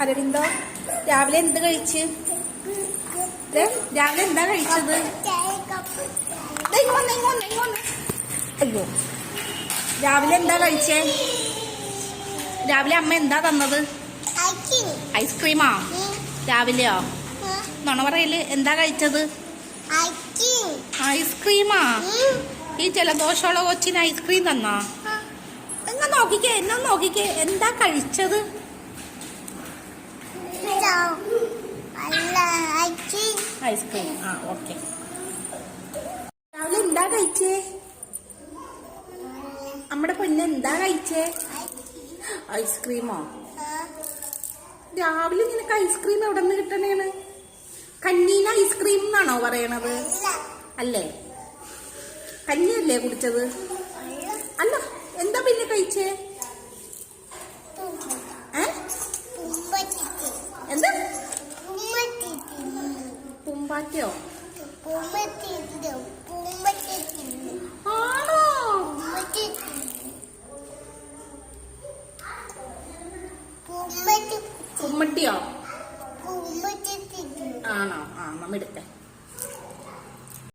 അരവിന്ദോ രാവിലെ എന്ത് കഴിച്ച്? രാവിലെ എന്താ കഴിച്ചത്? അയ്യോ, രാവിലെ എന്താ കഴിച്ചേ? രാവിലെ അമ്മ എന്താ തന്നത്? ഐസ്ക്രീമാ? രാവിലെയോ? നുണ പറയല്. എന്താ കഴിച്ചത്? ഐസ്ക്രീമാ? ഈ ജലദോഷമുള്ള കൊച്ചിന് ഐസ്ക്രീം തന്നാ? എന്നാ നോക്കിക്കേ, എന്നാ നോക്കിക്കേ, എന്താ കഴിച്ചത്? ഐസ്ക്രീം. ആ, ഓക്കെ. രാവിലെ എന്താ കഴിച്ചേ? നമ്മുടെ പൊന്നെ എന്താ കഴിച്ചേ? ഐസ്ക്രീമോ? രാവിലെ നിനക്ക് ഐസ്ക്രീം എവിടെ നിന്ന് കിട്ടണേണ്? കഞ്ഞീന ഐസ്ക്രീം എന്നാണോ പറയണത്? അല്ലേ, കഞ്ഞിയല്ലേ കുടിച്ചത്? അല്ല, എന്താ പിന്നെ കഴിച്ചേ? എന്താ? പൂമ്പാറ്റയോ? ആണോ? കുമ്മട്ടിയോ? ആണോ? ആ, മമ്മ എടുത്തേ.